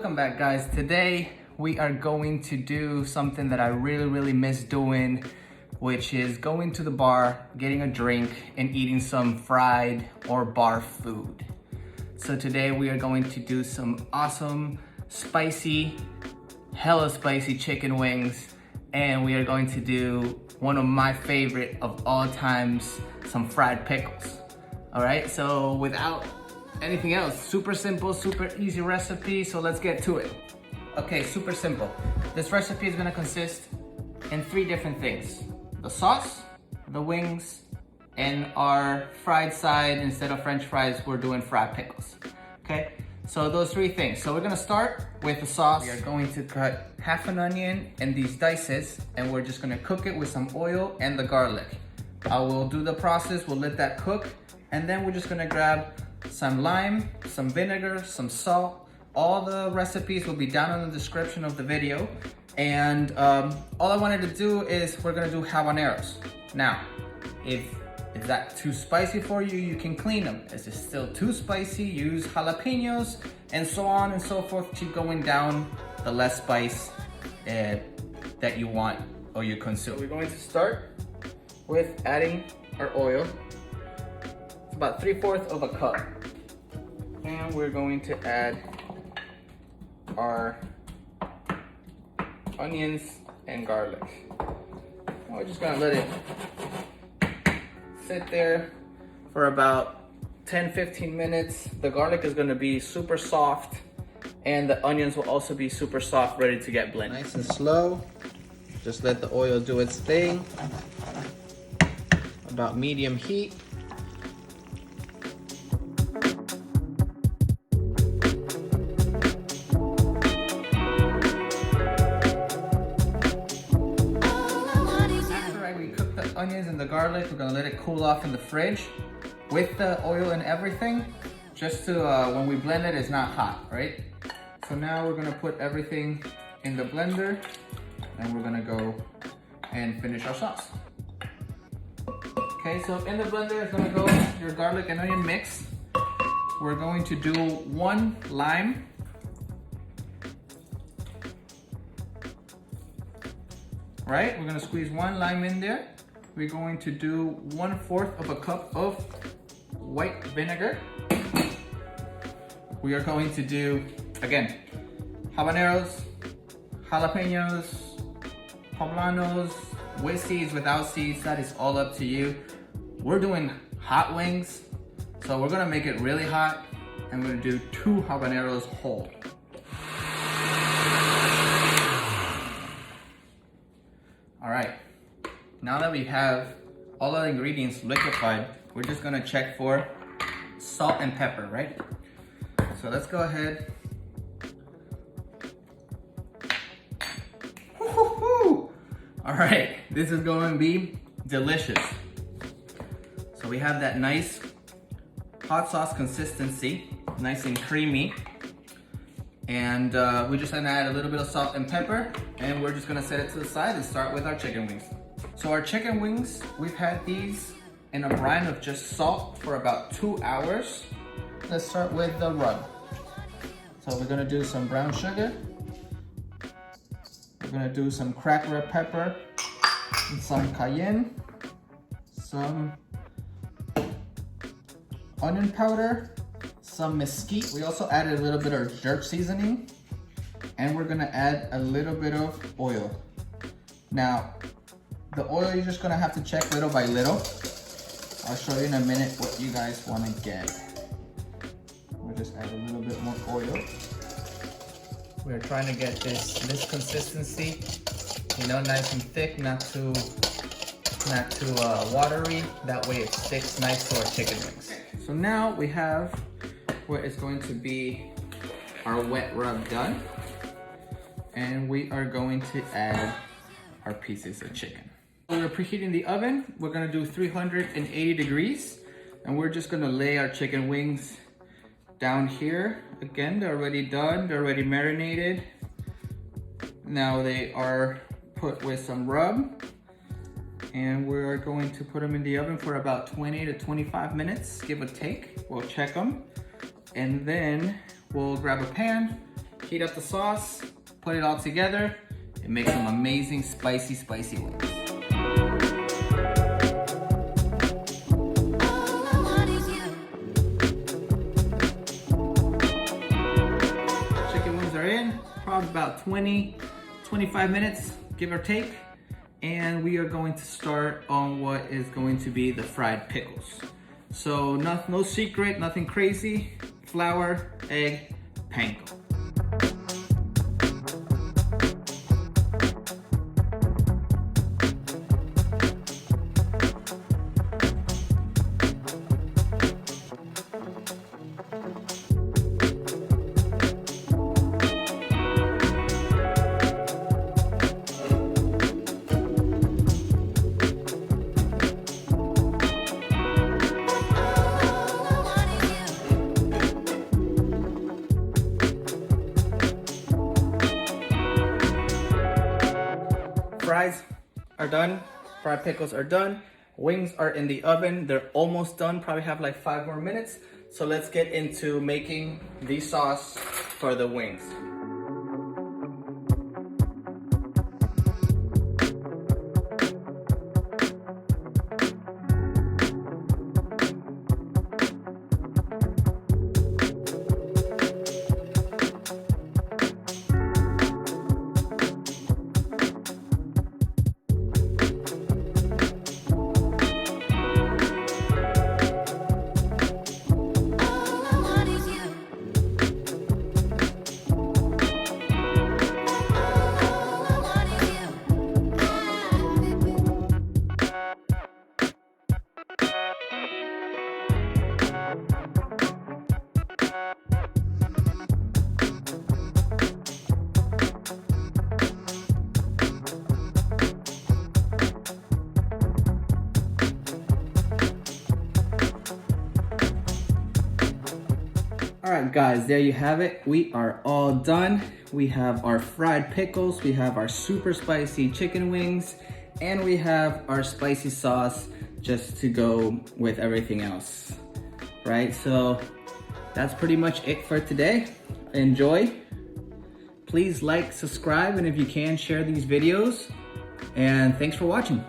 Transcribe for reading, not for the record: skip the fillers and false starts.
Welcome back, guys. Today we are going to do something that I really miss doing, which is going to the bar, getting a drink, and eating some fried or bar food. So today we are going to do some awesome, spicy, hella spicy chicken wings, and we are going to do one of my favorite of all times, some fried pickles. All right, so without anything else, super simple, super easy recipe, so let's get to it. Okay, super simple. This recipe is gonna consist in 3 different things: the sauce, the wings, and our fried side. Instead of French fries, we're doing fried pickles. Okay, so those 3 things. So we're gonna start with the sauce. We are going to cut half an onion in these dices, and we're just gonna cook it with some oil and the garlic. I will do the process, we'll let that cook, and then we're just gonna grab some lime, some vinegar, some salt. All the recipes will be down in the description of the video. And all I wanted to do is we're gonna do habaneros. Now, if that too spicy for you, you can clean them. If it's still too spicy, use jalapenos, and so on and so forth. Keep going down the less spice that you want or you consume. So we're going to start with adding our oil. It's about 3/4 of a cup. And we're going to add our onions and garlic. And we're just gonna let it sit there for about 10-15 minutes. The garlic is gonna be super soft, and the onions will also be super soft, ready to get blended. Nice and slow. Just let the oil do its thing. About medium heat. Onions and the garlic, we're gonna let it cool off in the fridge with the oil and everything, just to when we blend it, it's not hot, right? So now we're gonna put everything in the blender, and we're gonna go and finish our sauce. Okay, so in the blender is gonna go your garlic and onion mix. We're going to do 1 lime. Right, we're gonna squeeze 1 lime in there. We're going to do 1/4 of a cup of white vinegar. We are going to do, again, habaneros, jalapenos, poblanos, with seeds, without seeds, that is all up to you. We're doing hot wings, so we're gonna make it really hot, and we're gonna do 2 habaneros whole. All right. Now that we have all the ingredients liquefied, we're just gonna check for salt and pepper, right? So let's go ahead. All right, this is going to be delicious. So we have that nice hot sauce consistency, nice and creamy. And we're just gonna add a little bit of salt and pepper, and we're just gonna set it to the side and start with our chicken wings. So our chicken wings, we've had these in a brine of just salt for about 2 hours. Let's start with the rub. So we're gonna do some brown sugar. We're gonna do some cracked red pepper, and some cayenne, some onion powder, some mesquite. We also added a little bit of jerk seasoning, and we're gonna add a little bit of oil. Now, the oil you're just gonna have to check little by little. I'll show you in a minute what you guys wanna get. We'll just add a little bit more oil. We're trying to get this consistency, you know, nice and thick, not too watery. That way it sticks nice to our chicken wings. So now we have what is going to be our wet rub done, and we are going to add our pieces of chicken. We're preheating the oven. We're gonna do 380 degrees, and we're just gonna lay our chicken wings down here. Again, they're already done, they're already marinated. Now they are put with some rub, and we're going to put them in the oven for about 20 to 25 minutes, give or take. We'll check them, and then we'll grab a pan heat up the sauce, put it all together, and make some amazing spicy wings. Chicken wings are in, probably about 20-25 minutes, give or take. And we are going to start on what is going to be the fried pickles. So no secret, nothing crazy. Flour, egg, panko. Fries are done, fried pickles are done, wings are in the oven, they're almost done, probably have like 5 more minutes. So let's get into making the sauce for the wings. All right, guys, there you have it. We are all done. We have our fried pickles, we have our super spicy chicken wings, and we have our spicy sauce just to go with everything else, right? So that's pretty much it for today. Enjoy. Please like, subscribe, and if you can, share these videos. And thanks for watching.